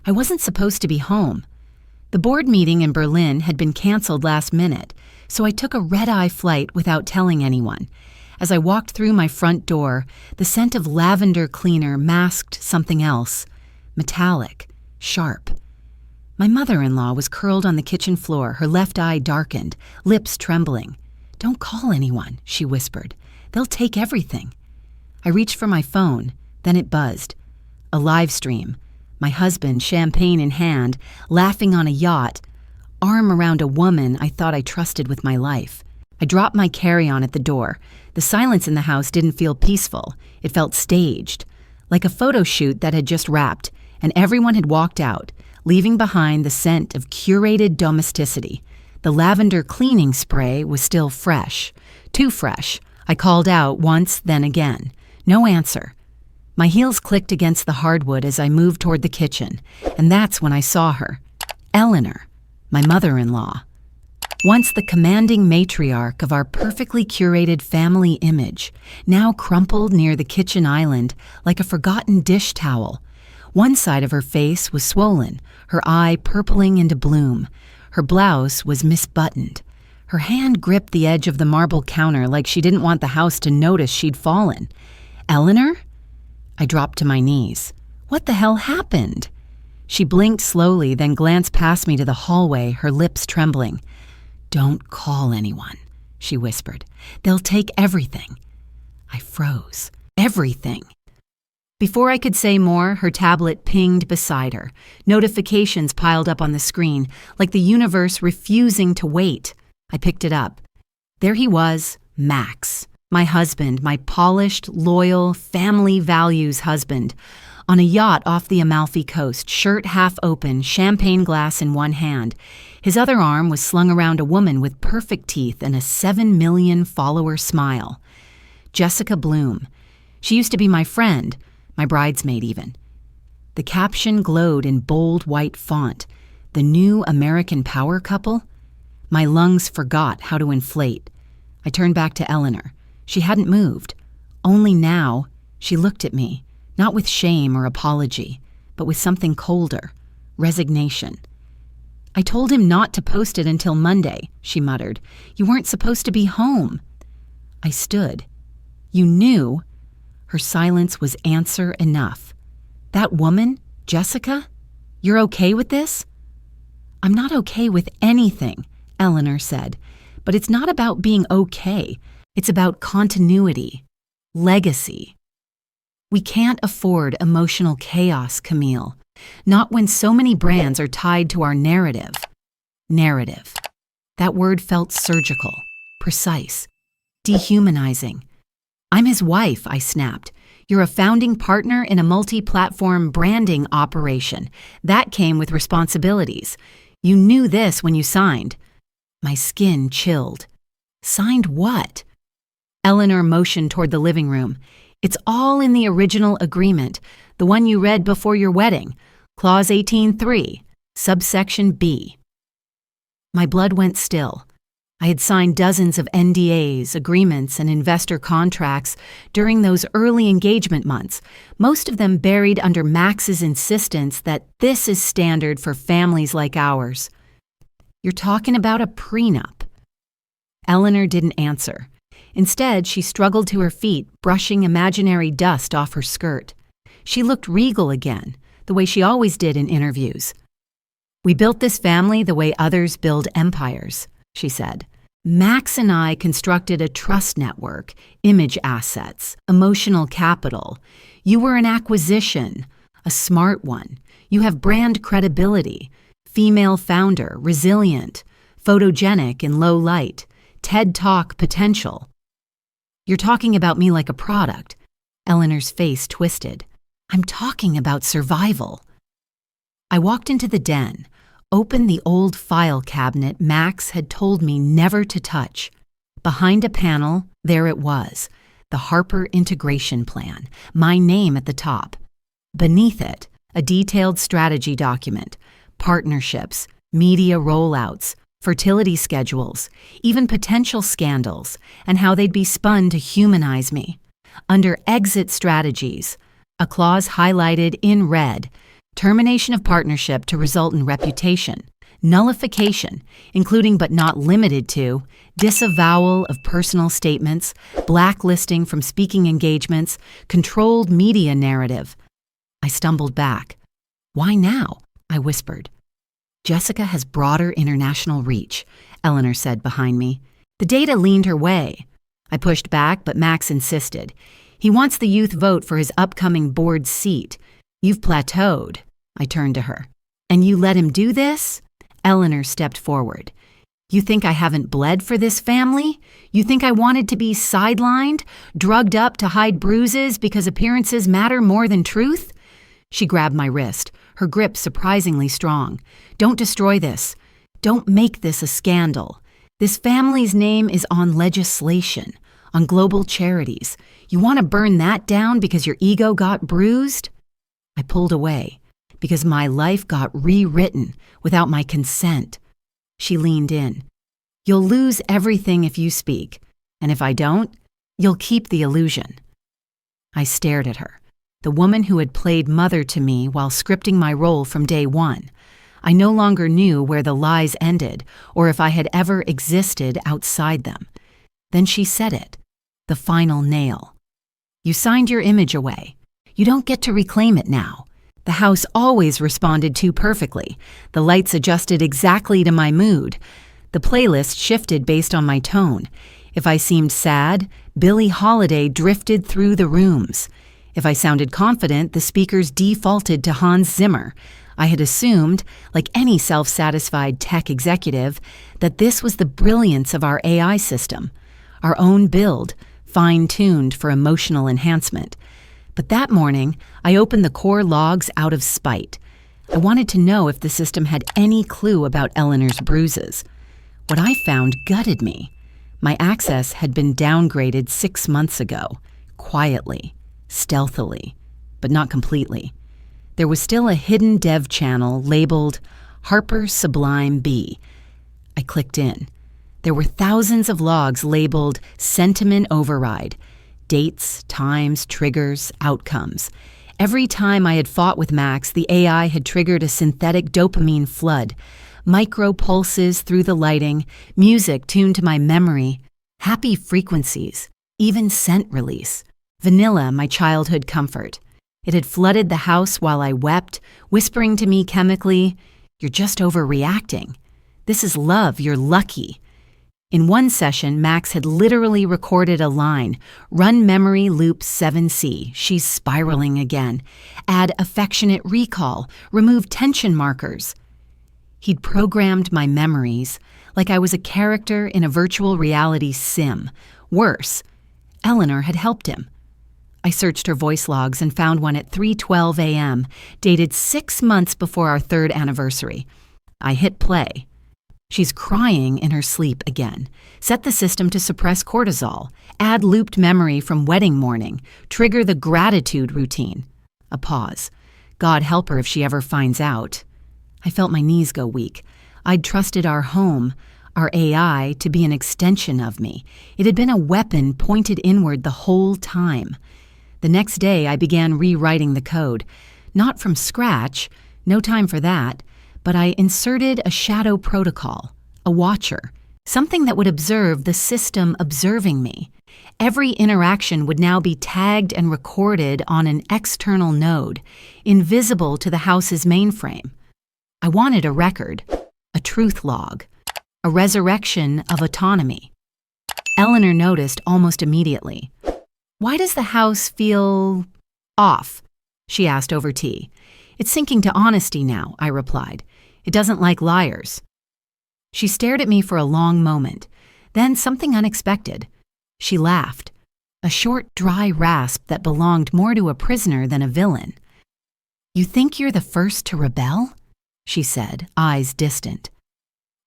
I wasn't supposed to be home. The board meeting in Berlin had been canceled last minute, so I took a red-eye flight without telling anyone. As I walked through my front door, the scent of lavender cleaner masked something else, metallic, sharp. My mother-in-law was curled on the kitchen floor, her left eye darkened, lips trembling. "Don't call anyone," she whispered. "They'll take everything." I reached for my phone, then it buzzed. A live stream. My husband, champagne in hand, laughing on a yacht, arm around a woman I thought I trusted with my life. I dropped my carry-on at the door. The silence in the house didn't feel peaceful. It felt staged, like a photo shoot that had just wrapped, and everyone had walked out, leaving behind the scent of curated domesticity. The lavender cleaning spray was still fresh. Too fresh. I called out once, then again. No answer. My heels clicked against the hardwood as I moved toward the kitchen, and that's when I saw her. Eleanor, my mother-in-law. Once the commanding matriarch of our perfectly curated family image, now crumpled near the kitchen island like a forgotten dish towel. One side of her face was swollen, her eye purpling into bloom. Her blouse was misbuttoned. Her hand gripped the edge of the marble counter like she didn't want the house to notice she'd fallen. "Eleanor?" I dropped to my knees. What the hell happened? She blinked slowly, then glanced past me to the hallway, her lips trembling. "Don't call anyone," she whispered. "They'll take everything." I froze. Everything. Before I could say more, her tablet pinged beside her. Notifications piled up on the screen, like the universe refusing to wait. I picked it up. There he was, Max. My husband, my polished, loyal, family values husband, on a yacht off the Amalfi Coast, shirt half open, champagne glass in one hand. His other arm was slung around a woman with perfect teeth and a 7 million follower smile. Jessica Bloom. She used to be my friend, my bridesmaid even. The caption glowed in bold white font. The new American power couple? My lungs forgot how to inflate. I turned back to Eleanor. She hadn't moved. Only now, she looked at me, not with shame or apology, but with something colder, resignation. "I told him not to post it until Monday," she muttered. "You weren't supposed to be home." I stood. "You knew?" Her silence was answer enough. "That woman, Jessica? You're okay with this?" "I'm not okay with anything," Eleanor said. "But it's not about being okay. It's about continuity, legacy. We can't afford emotional chaos, Camille. Not when so many brands are tied to our narrative. Narrative. That word felt surgical, precise, dehumanizing. "I'm his wife," I snapped. "You're a founding partner in a multi-platform branding operation. That came with responsibilities. You knew this when you signed." My skin chilled. "Signed what?" Eleanor motioned toward the living room. "It's all in the original agreement, the one you read before your wedding. Clause 18.3, subsection B." My blood went still. I had signed dozens of NDAs, agreements, and investor contracts during those early engagement months, most of them buried under Max's insistence that this is standard for families like ours. "You're talking about a prenup." Eleanor didn't answer. Instead, she struggled to her feet, brushing imaginary dust off her skirt. She looked regal again, the way she always did in interviews. "We built this family the way others build empires," she said. "Max and I constructed a trust network, image assets, emotional capital. You were an acquisition, a smart one. You have brand credibility, female founder, resilient, photogenic in low light, TED Talk potential. You're talking about me like a product." Eleanor's face twisted. "I'm talking about survival." I walked into the den, opened the old file cabinet Max had told me never to touch. Behind a panel, there it was, the Harper integration plan, my name at the top. Beneath it, a detailed strategy document, partnerships, media rollouts, fertility schedules, even potential scandals, and how they'd be spun to humanize me. Under exit strategies, a clause highlighted in red, termination of partnership to result in reputation, nullification, including but not limited to disavowal of personal statements, blacklisting from speaking engagements, controlled media narrative. I stumbled back. "Why now?" I whispered. "Jessica has broader international reach," Eleanor said behind me. The data leaned her way. I pushed back, but Max insisted. "He wants the youth vote for his upcoming board seat. You've plateaued." I turned to her. "And you let him do this?" Eleanor stepped forward. "You think I haven't bled for this family? You think I wanted to be sidelined, drugged up to hide bruises because appearances matter more than truth?" She grabbed my wrist, her grip surprisingly strong. "Don't destroy this. Don't make this a scandal. This family's name is on legislation, on global charities. You want to burn that down because your ego got bruised?" I pulled away, because my life got rewritten without my consent. She leaned in. "You'll lose everything if you speak, and if I don't, you'll keep the illusion." I stared at her, the woman who had played mother to me while scripting my role from day one. I no longer knew where the lies ended or if I had ever existed outside them. Then she said it, the final nail. "You signed your image away. You don't get to reclaim it now. The house always responded too perfectly. The lights adjusted exactly to my mood. The playlist shifted based on my tone. If I seemed sad, Billie Holiday drifted through the rooms. If I sounded confident, the speakers defaulted to Hans Zimmer. I had assumed, like any self-satisfied tech executive, that this was the brilliance of our AI system, our own build, fine-tuned for emotional enhancement. But that morning, I opened the core logs out of spite. I wanted to know if the system had any clue about Eleanor's bruises. What I found gutted me. My access had been downgraded 6 months ago, quietly, stealthily, but not completely. There was still a hidden dev channel labeled Harper Sublime B. I clicked in. There were thousands of logs labeled Sentiment Override. Dates, times, triggers, outcomes. Every time I had fought with Max, the AI had triggered a synthetic dopamine flood. Micro pulses through the lighting, music tuned to my memory, happy frequencies, even scent release. Vanilla, my childhood comfort. It had flooded the house while I wept, whispering to me chemically, "You're just overreacting. This is love, you're lucky." In one session, Max had literally recorded a line, "Run memory loop 7C, she's spiraling again. Add affectionate recall, remove tension markers." He'd programmed my memories like I was a character in a virtual reality sim. Worse, Eleanor had helped him. I searched her voice logs and found one at 3:12 a.m., dated 6 months before our 3rd anniversary. I hit play. She's crying in her sleep again. Set the system to suppress cortisol. Add looped memory from wedding morning. Trigger the gratitude routine. A pause. God help her if she ever finds out. I felt my knees go weak. I'd trusted our home, our AI, to be an extension of me. It had been a weapon pointed inward the whole time. The next day, I began rewriting the code. Not from scratch, no time for that, but I inserted a shadow protocol, a watcher, something that would observe the system observing me. Every interaction would now be tagged and recorded on an external node, invisible to the house's mainframe. I wanted a record, a truth log, a resurrection of autonomy. Eleanor noticed almost immediately. "Why does the house feel off?" she asked over tea. "It's sinking to honesty now," I replied. "It doesn't like liars." She stared at me for a long moment, then something unexpected. She laughed, a short, dry rasp that belonged more to a prisoner than a villain. "You think you're the first to rebel?" she said, eyes distant.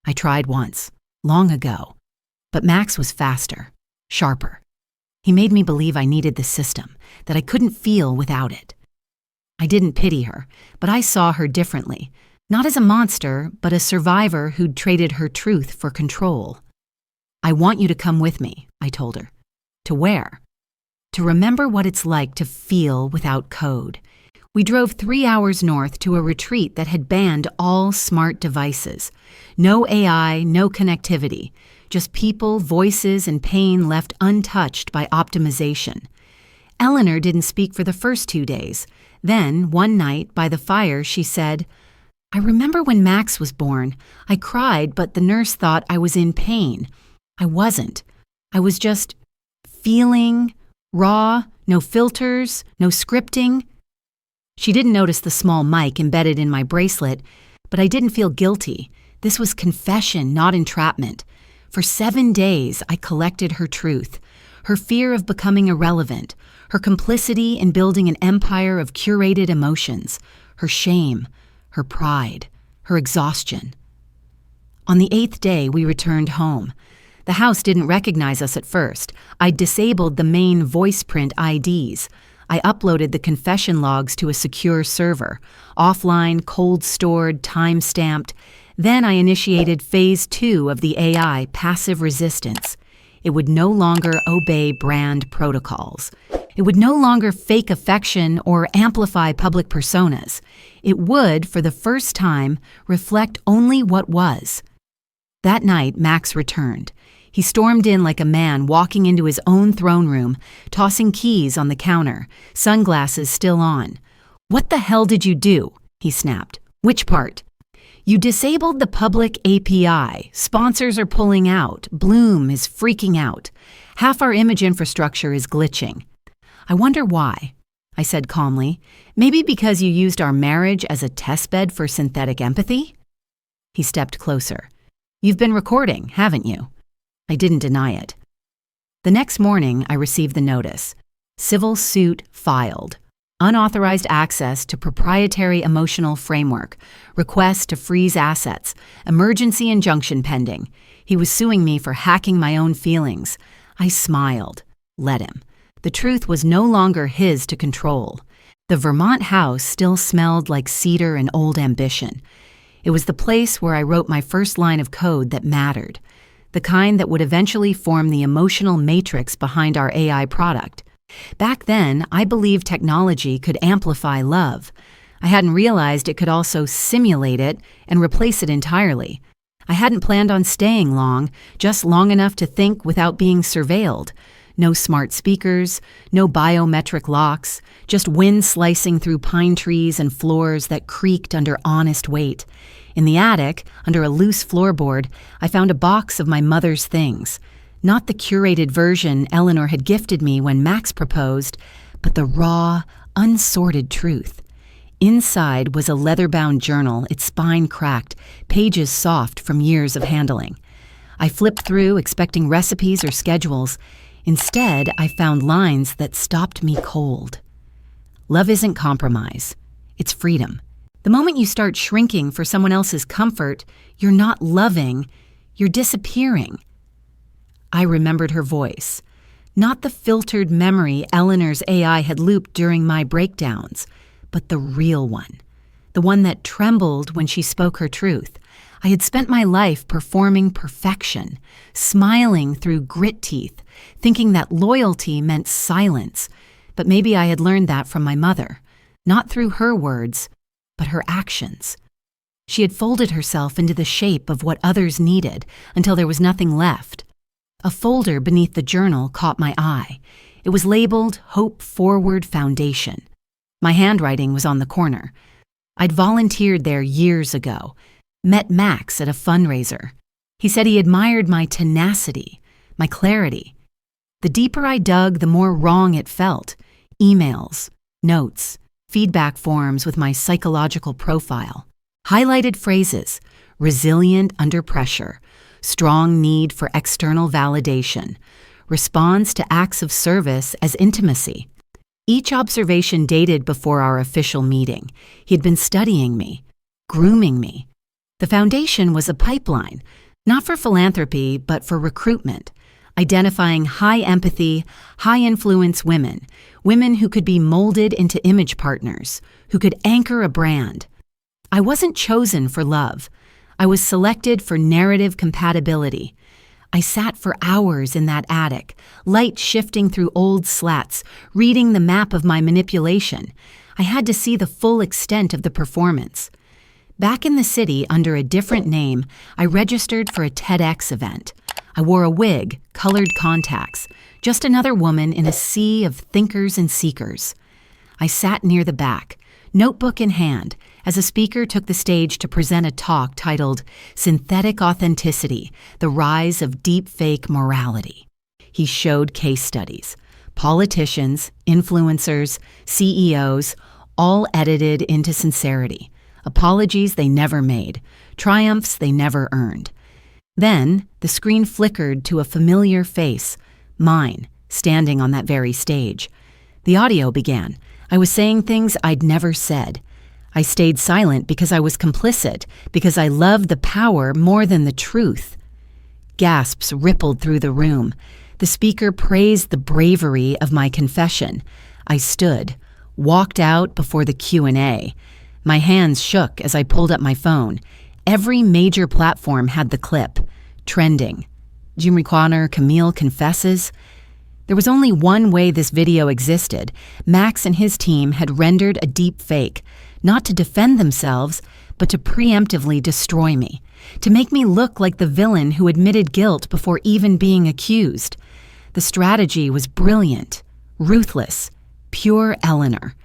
I tried once, long ago, but Max was faster, sharper. He made me believe I needed the system, that I couldn't feel without it. I didn't pity her, but I saw her differently, not as a monster, but a survivor who'd traded her truth for control. "I want you to come with me," I told her. "To where?" "To remember what it's like to feel without code. We drove 3 hours north to a retreat that had banned all smart devices. No AI, no connectivity, just people, voices, and pain left untouched by optimization. Eleanor didn't speak for the first 2 days. Then, one night, by the fire, she said, "I remember when Max was born. I cried, but the nurse thought I was in pain. I wasn't. I was just feeling, raw, no filters, no scripting." She didn't notice the small mic embedded in my bracelet, but I didn't feel guilty. This was confession, not entrapment. For 7 days, I collected her truth, her fear of becoming irrelevant, her complicity in building an empire of curated emotions, her shame, her pride, her exhaustion. On the 8th day, we returned home. The house didn't recognize us at first. I disabled the main voice print IDs. I uploaded the confession logs to a secure server, offline, cold-stored, time-stamped. Then I initiated Phase 2 of the AI passive resistance. It would no longer obey brand protocols. It would no longer fake affection or amplify public personas. It would, for the first time, reflect only what was. That night, Max returned. He stormed in like a man walking into his own throne room, tossing keys on the counter, sunglasses still on. "What the hell did you do?" he snapped. "Which part?" "You disabled the public API. Sponsors are pulling out. Bloom is freaking out. Half our image infrastructure is glitching." "I wonder why," I said calmly. "Maybe because you used our marriage as a testbed for synthetic empathy?" He stepped closer. "You've been recording, haven't you?" I didn't deny it. The next morning, I received the notice. Civil suit filed. Unauthorized access to proprietary emotional framework. Request to freeze assets. Emergency injunction pending. He was suing me for hacking my own feelings. I smiled. Let him. The truth was no longer his to control. The Vermont house still smelled like cedar and old ambition. It was the place where I wrote my first line of code that mattered. The kind that would eventually form the emotional matrix behind our AI product. Back then, I believed technology could amplify love. I hadn't realized it could also simulate it and replace it entirely. I hadn't planned on staying long, just long enough to think without being surveilled. No smart speakers, no biometric locks, just wind slicing through pine trees and floors that creaked under honest weight. In the attic, under a loose floorboard, I found a box of my mother's things. Not the curated version Eleanor had gifted me when Max proposed, but the raw, unsorted truth. Inside was a leather-bound journal, its spine cracked, pages soft from years of handling. I flipped through, expecting recipes or schedules. Instead, I found lines that stopped me cold. Love isn't compromise. It's freedom. The moment you start shrinking for someone else's comfort, you're not loving, you're disappearing. I remembered her voice. Not the filtered memory Eleanor's AI had looped during my breakdowns, but the real one. The one that trembled when she spoke her truth. I had spent my life performing perfection, smiling through grit teeth, thinking that loyalty meant silence. But maybe I had learned that from my mother, not through her words, but her actions. She had folded herself into the shape of what others needed until there was nothing left. A folder beneath the journal caught my eye. It was labeled Hope Forward Foundation. My handwriting was on the corner. I'd volunteered there years ago, met Max at a fundraiser. He said he admired my tenacity, my clarity. The deeper I dug, the more wrong it felt. Emails, notes, feedback forms with my psychological profile. Highlighted phrases, resilient under pressure, strong need for external validation, responds to acts of service as intimacy. Each observation dated before our official meeting. He'd been studying me, grooming me. The foundation was a pipeline, not for philanthropy, but for recruitment, identifying high empathy, high influence women, women who could be molded into image partners, who could anchor a brand. I wasn't chosen for love. I was selected for narrative compatibility. I sat for hours in that attic, light shifting through old slats, reading the map of my manipulation. I had to see the full extent of the performance. Back in the city, under a different name, I registered for a TEDx event. I wore a wig, colored contacts, just another woman in a sea of thinkers and seekers. I sat near the back, notebook in hand, as a speaker took the stage to present a talk titled Synthetic Authenticity: The Rise of Deepfake Morality. He showed case studies. Politicians, influencers, CEOs, all edited into sincerity. Apologies they never made, triumphs they never earned. Then, the screen flickered to a familiar face, mine, standing on that very stage. The audio began. I was saying things I'd never said. I stayed silent because I was complicit, because I loved the power more than the truth. Gasps rippled through the room. The speaker praised the bravery of my confession. I stood, walked out before the Q&A. My hands shook as I pulled up my phone. Every major platform had the clip. Trending. Jimmy Connor, Camille confesses. There was only one way this video existed. Max and his team had rendered a deep fake, not to defend themselves, but to preemptively destroy me, to make me look like the villain who admitted guilt before even being accused. The strategy was brilliant, ruthless, pure Eleanor.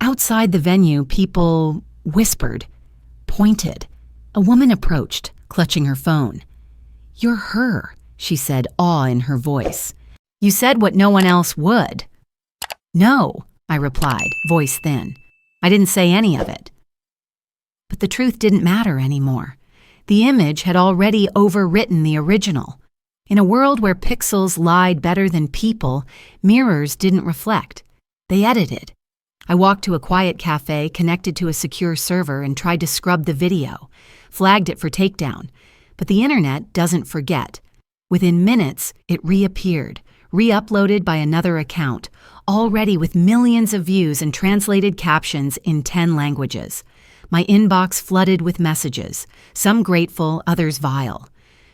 Outside the venue, people whispered, pointed. A woman approached, clutching her phone. "You're her," she said, awe in her voice. "You said what no one else would." "No," I replied, voice thin. "I didn't say any of it." But the truth didn't matter anymore. The image had already overwritten the original. In a world where pixels lied better than people, mirrors didn't reflect. They edited. I walked to a quiet cafe connected to a secure server and tried to scrub the video, flagged it for takedown. But the internet doesn't forget. Within minutes, it reappeared, re-uploaded by another account, already with millions of views and translated captions in 10 languages. My inbox flooded with messages, some grateful, others vile.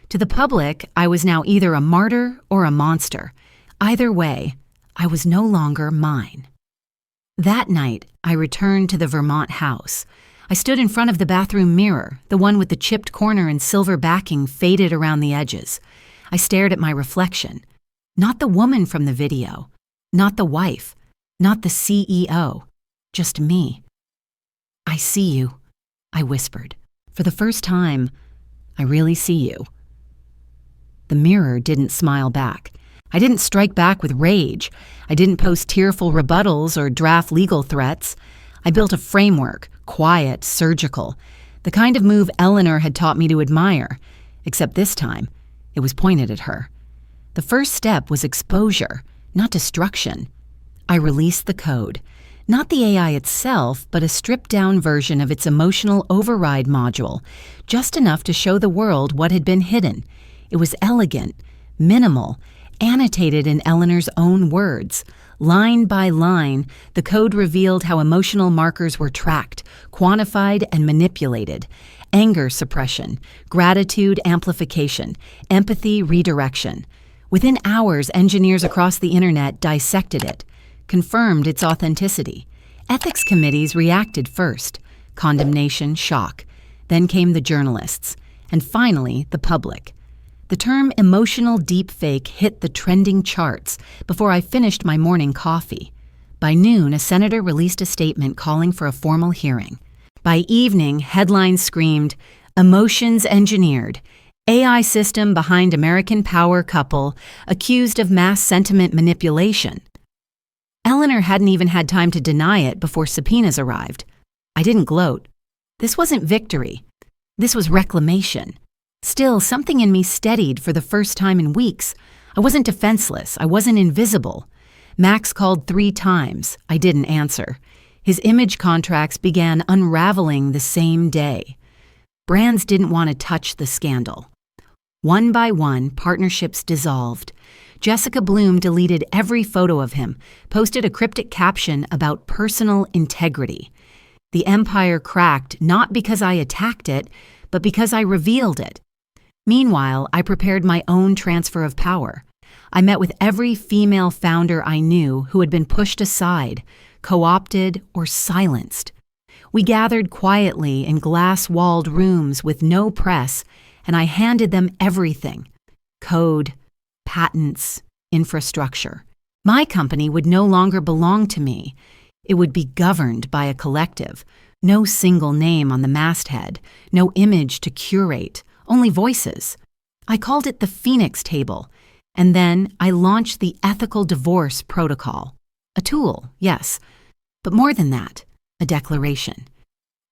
To the public, I was now either a martyr or a monster. Either way, I was no longer mine. That night, I returned to the Vermont house. I stood in front of the bathroom mirror, the one with the chipped corner and silver backing faded around the edges. I stared at my reflection. Not the woman from the video, not the wife, not the CEO, just me. "I see you," I whispered. "For the first time, I really see you." The mirror didn't smile back. I didn't strike back with rage. I didn't post tearful rebuttals or draft legal threats. I built a framework, quiet, surgical, the kind of move Eleanor had taught me to admire, except this time, it was pointed at her. The first step was exposure, not destruction. I released the code, not the AI itself, but a stripped-down version of its emotional override module, just enough to show the world what had been hidden. It was elegant, minimal, annotated in Eleanor's own words. Line by line, the code revealed how emotional markers were tracked, quantified, and manipulated. Anger suppression, gratitude amplification, empathy redirection. Within hours, engineers across the internet dissected it, confirmed its authenticity. Ethics committees reacted first, condemnation, shock. Then came the journalists, and finally, the public. The term emotional deepfake hit the trending charts before I finished my morning coffee. By noon, a senator released a statement calling for a formal hearing. By evening, headlines screamed, "Emotions engineered. AI system behind American power couple accused of mass sentiment manipulation." Eleanor hadn't even had time to deny it before subpoenas arrived. I didn't gloat. This wasn't victory. This was reclamation. Still, something in me steadied for the first time in weeks. I wasn't defenseless. I wasn't invisible. Max called 3 times. I didn't answer. His image contracts began unraveling the same day. Brands didn't want to touch the scandal. One by one, partnerships dissolved. Jessica Bloom deleted every photo of him, posted a cryptic caption about personal integrity. The empire cracked not because I attacked it, but because I revealed it. Meanwhile, I prepared my own transfer of power. I met with every female founder I knew who had been pushed aside, co-opted, or silenced. We gathered quietly in glass-walled rooms with no press, and I handed them everything: code, patents, infrastructure. My company would no longer belong to me. It would be governed by a collective. No single name on the masthead, no image to curate, only voices. I called it the Phoenix Table, and then I launched the Ethical Divorce Protocol. A tool, yes, but more than that, a declaration.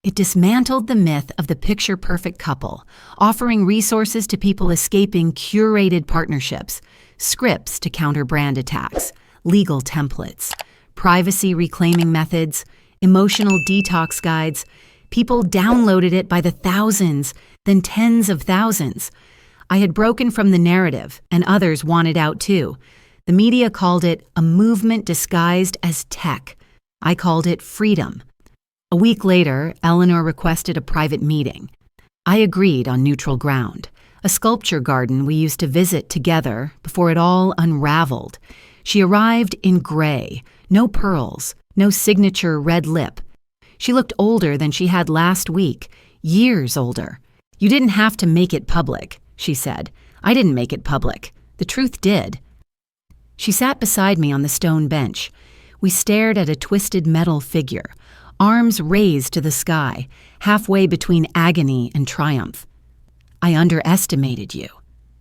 It dismantled the myth of the picture-perfect couple, offering resources to people escaping curated partnerships, scripts to counter brand attacks, legal templates, privacy reclaiming methods, emotional detox guides. People downloaded it by the thousands, then tens of thousands. I had broken from the narrative, and others wanted out too. The media called it a movement disguised as tech. I called it freedom. A week later, Eleanor requested a private meeting. I agreed on neutral ground, a sculpture garden we used to visit together before it all unraveled. She arrived in gray, no pearls, no signature red lip. She looked older than she had last week, years older. "You didn't have to make it public," she said. "I didn't make it public. The truth did." She sat beside me on the stone bench. We stared at a twisted metal figure, arms raised to the sky, halfway between agony and triumph. "I underestimated you,"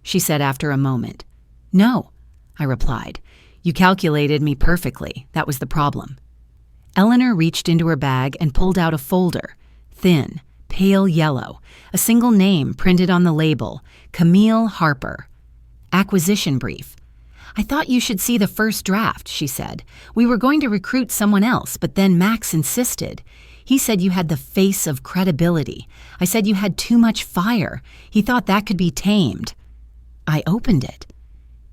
she said after a moment. "No," I replied. "You calculated me perfectly. That was the problem." Eleanor reached into her bag and pulled out a folder, thin, pale yellow, a single name printed on the label, Camille Harper. Acquisition brief. "I thought you should see the first draft," she said. "We were going to recruit someone else, but then Max insisted. He said you had the face of credibility. I said you had too much fire. He thought that could be tamed." I opened it.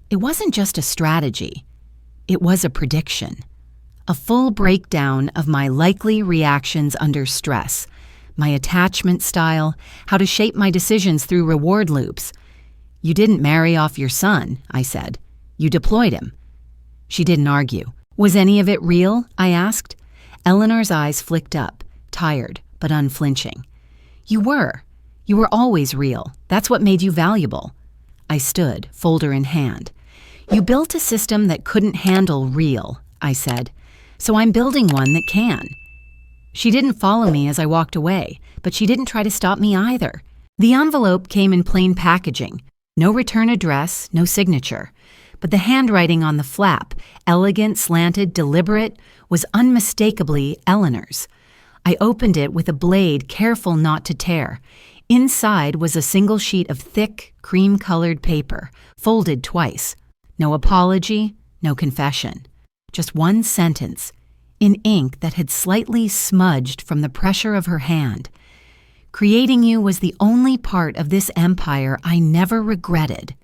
It wasn't just a strategy. It was a prediction. A full breakdown of my likely reactions under stress, my attachment style, how to shape my decisions through reward loops. "You didn't marry off your son," I said. "You deployed him." She didn't argue. "Was any of it real?" I asked. Eleanor's eyes flicked up, tired but unflinching. "You were. You were always real. That's what made you valuable." I stood, folder in hand. "You built a system that couldn't handle real," I said. "So I'm building one that can." She didn't follow me as I walked away, but she didn't try to stop me either. The envelope came in plain packaging. No return address, no signature. But the handwriting on the flap, elegant, slanted, deliberate, was unmistakably Eleanor's. I opened it with a blade careful not to tear. Inside was a single sheet of thick, cream-colored paper, folded twice. No apology, no confession. Just one sentence, in ink that had slightly smudged from the pressure of her hand. "Creating you was the only part of this empire I never regretted."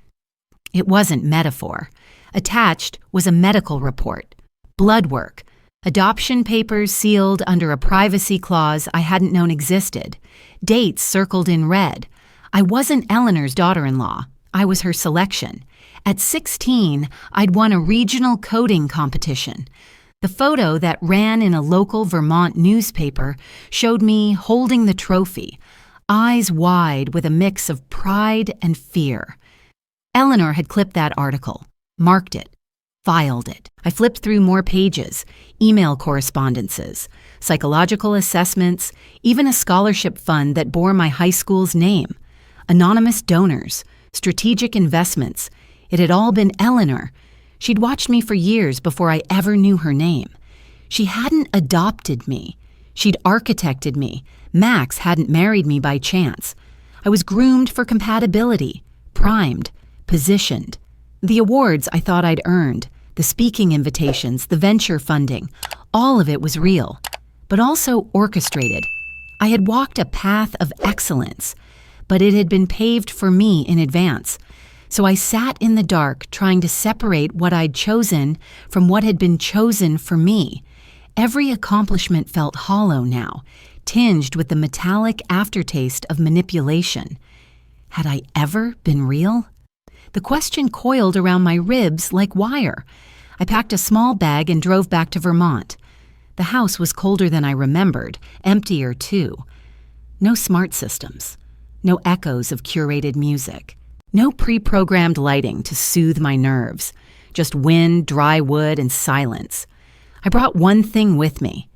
It wasn't metaphor. Attached was a medical report, blood work, adoption papers sealed under a privacy clause I hadn't known existed, dates circled in red. I wasn't Eleanor's daughter-in-law. I was her selection. At 16, I'd won a regional coding competition. The photo that ran in a local Vermont newspaper showed me holding the trophy, eyes wide with a mix of pride and fear. Eleanor had clipped that article, marked it, filed it. I flipped through more pages, email correspondences, psychological assessments, even a scholarship fund that bore my high school's name, anonymous donors, strategic investments. It had all been Eleanor. She'd watched me for years before I ever knew her name. She hadn't adopted me. She'd architected me. Max hadn't married me by chance. I was groomed for compatibility, primed, positioned. The awards I thought I'd earned, the speaking invitations, the venture funding, all of it was real, but also orchestrated. I had walked a path of excellence, but it had been paved for me in advance. So I sat in the dark trying to separate what I'd chosen from what had been chosen for me. Every accomplishment felt hollow now, tinged with the metallic aftertaste of manipulation. Had I ever been real? The question coiled around my ribs like wire. I packed a small bag and drove back to Vermont. The house was colder than I remembered, emptier too. No smart systems. No echoes of curated music. No pre-programmed lighting to soothe my nerves. Just wind, dry wood, and silence. I brought one thing with me.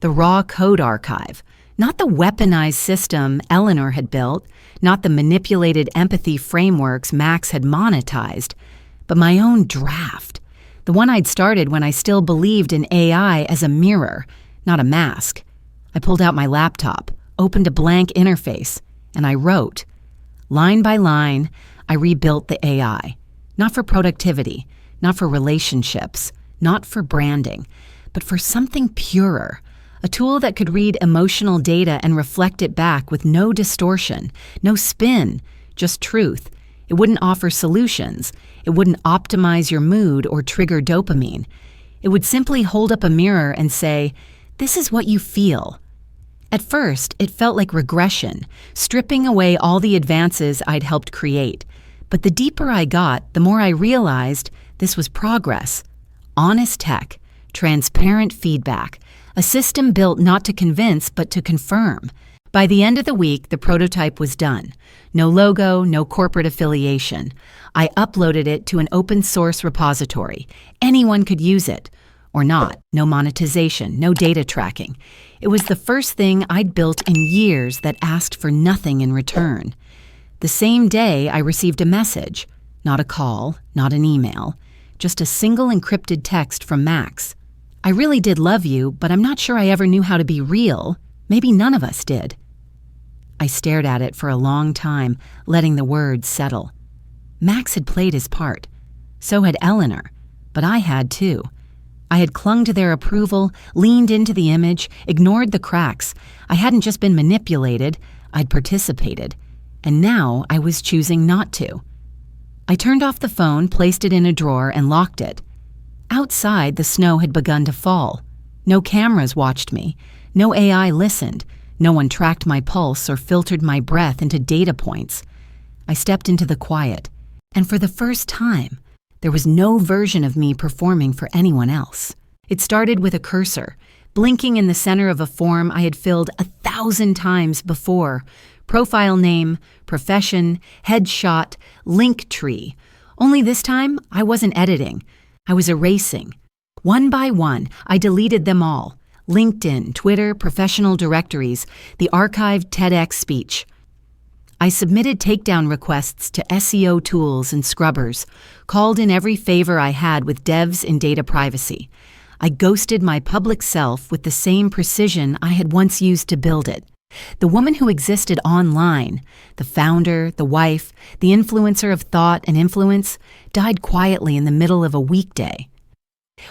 The raw code archive. Not the weaponized system Eleanor had built, not the manipulated empathy frameworks Max had monetized, but my own draft. The one I'd started when I still believed in AI as a mirror, not a mask. I pulled out my laptop, opened a blank interface, and I wrote. Line by line, I rebuilt the AI. Not for productivity, not for relationships, not for branding, but for something purer. A tool that could read emotional data and reflect it back with no distortion, no spin, just truth. It wouldn't offer solutions. It wouldn't optimize your mood or trigger dopamine. It would simply hold up a mirror and say, "This is what you feel." At first, it felt like regression, stripping away all the advances I'd helped create. But the deeper I got, the more I realized this was progress. Honest tech, transparent feedback, a system built not to convince but to confirm. By the end of the week, the prototype was done. No logo, no corporate affiliation. I uploaded it to an open source repository. Anyone could use it. Or not. No monetization, no data tracking. It was the first thing I'd built in years that asked for nothing in return. The same day, I received a message. Not a call, not an email. Just a single encrypted text from Max. I really did love you, but I'm not sure I ever knew how to be real. Maybe none of us did. I stared at it for a long time, letting the words settle. Max had played his part. So had Eleanor. But I had too. I had clung to their approval, leaned into the image, ignored the cracks. I hadn't just been manipulated, I'd participated. And now I was choosing not to. I turned off the phone, placed it in a drawer, and locked it. Outside, the snow had begun to fall. No cameras watched me. No AI listened. No one tracked my pulse or filtered my breath into data points. I stepped into the quiet, and for the first time, there was no version of me performing for anyone else. It started with a cursor, blinking in the center of a form I had filled 1,000 times before. Profile name, profession, headshot, link tree. Only this time, I wasn't editing. I was erasing. One by one, I deleted them all. LinkedIn, Twitter, professional directories, the archived TEDx speech. I submitted takedown requests to SEO tools and scrubbers, called in every favor I had with devs in data privacy. I ghosted my public self with the same precision I had once used to build it. The woman who existed online, the founder, the wife, the influencer of thought and influence, died quietly in the middle of a weekday.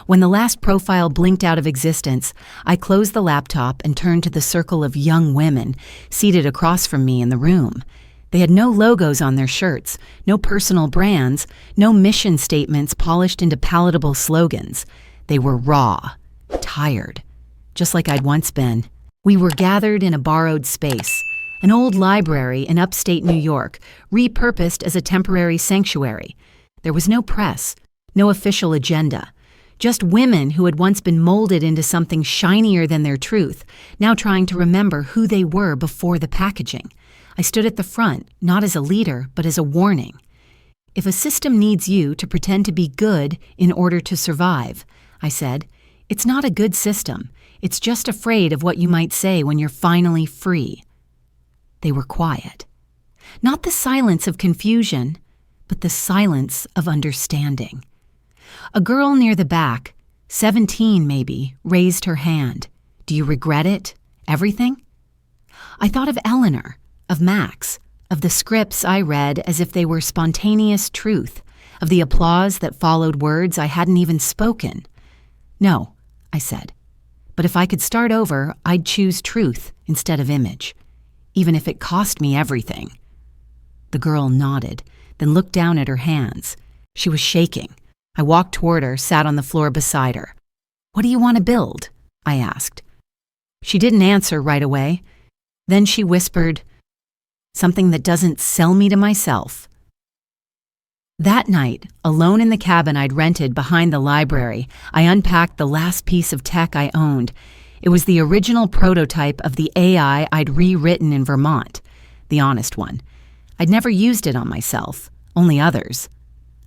When the last profile blinked out of existence, I closed the laptop and turned to the circle of young women seated across from me in the room. They had no logos on their shirts, no personal brands, no mission statements polished into palatable slogans. They were raw, tired, just like I'd once been. We were gathered in a borrowed space, an old library in upstate New York, repurposed as a temporary sanctuary. There was no press, no official agenda. Just women who had once been molded into something shinier than their truth, now trying to remember who they were before the packaging. I stood at the front, not as a leader, but as a warning. If a system needs you to pretend to be good in order to survive, I said, it's not a good system. It's just afraid of what you might say when you're finally free. They were quiet. Not the silence of confusion, but the silence of understanding. A girl near the back, 17 maybe, raised her hand. Do you regret it? Everything? I thought of Eleanor, of Max, of the scripts I read as if they were spontaneous truth, of the applause that followed words I hadn't even spoken. No, I said. But if I could start over, I'd choose truth instead of image, even if it cost me everything. The girl nodded, then looked down at her hands. She was shaking. I walked toward her, sat on the floor beside her. What do you want to build? I asked. She didn't answer right away. Then she whispered, something that doesn't sell me to myself. That night, alone in the cabin I'd rented behind the library, I unpacked the last piece of tech I owned. It was the original prototype of the AI I'd rewritten in Vermont, the honest one. I'd never used it on myself, only others.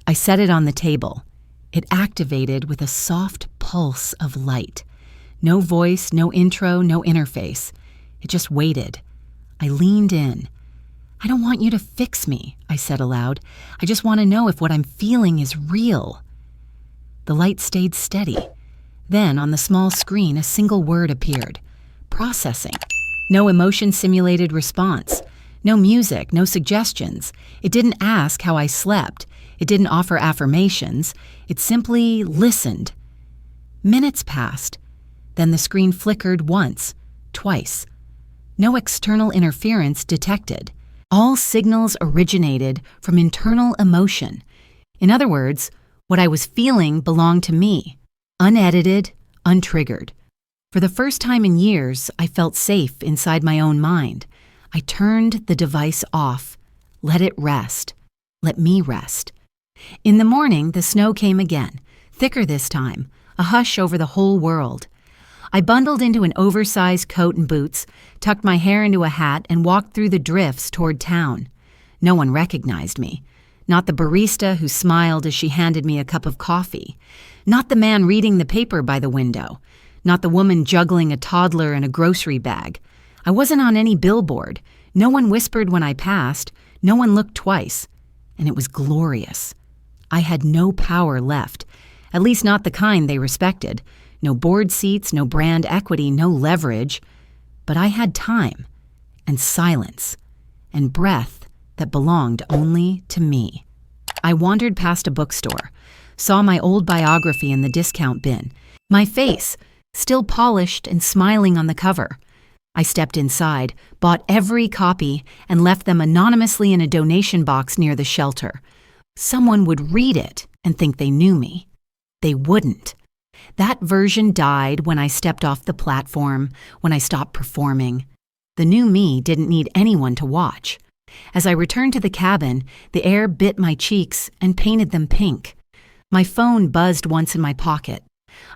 I set it on the table. It activated with a soft pulse of light. No voice, no intro, no interface. It just waited. I leaned in. "I don't want you to fix me," I said aloud. "I just want to know if what I'm feeling is real." The light stayed steady. Then, on the small screen, a single word appeared. Processing. No emotion-simulated response. No music, no suggestions. It didn't ask how I slept. It didn't offer affirmations. It simply listened. Minutes passed. Then the screen flickered once, twice. No external interference detected. All signals originated from internal emotion. In other words, what I was feeling belonged to me, unedited, untriggered. For the first time in years, I felt safe inside my own mind. I turned the device off, let it rest, let me rest. In the morning, the snow came again, thicker this time, a hush over the whole world. I bundled into an oversized coat and boots, tucked my hair into a hat, and walked through the drifts toward town. No one recognized me. Not the barista who smiled as she handed me a cup of coffee. Not the man reading the paper by the window. Not the woman juggling a toddler in a grocery bag. I wasn't on any billboard. No one whispered when I passed. No one looked twice. And it was glorious. I had no power left, at least not the kind they respected. No board seats, no brand equity, no leverage. But I had time, and silence, and breath that belonged only to me. I wandered past a bookstore, saw my old biography in the discount bin, my face, still polished and smiling on the cover. I stepped inside, bought every copy, and left them anonymously in a donation box near the shelter. Someone would read it and think they knew me. They wouldn't. That version died when I stepped off the platform, when I stopped performing. The new me didn't need anyone to watch. As I returned to the cabin, the air bit my cheeks and painted them pink. My phone buzzed once in my pocket.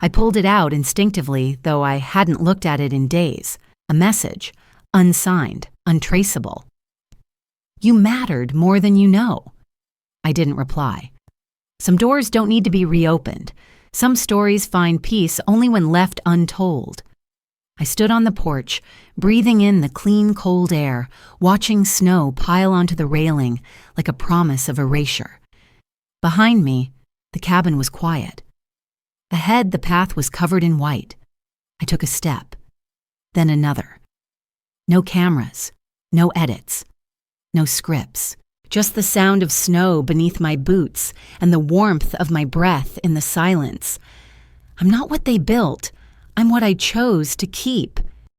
I pulled it out instinctively, though I hadn't looked at it in days. A message, unsigned, untraceable. "You mattered more than you know." I didn't reply. Some doors don't need to be reopened. Some stories find peace only when left untold. I stood on the porch, breathing in the clean, cold air, watching snow pile onto the railing like a promise of erasure. Behind me, the cabin was quiet. Ahead, the path was covered in white. I took a step, then another. No cameras, no edits, no scripts. Just the sound of snow beneath my boots and the warmth of my breath in the silence. I'm not what they built. I'm what I chose to keep.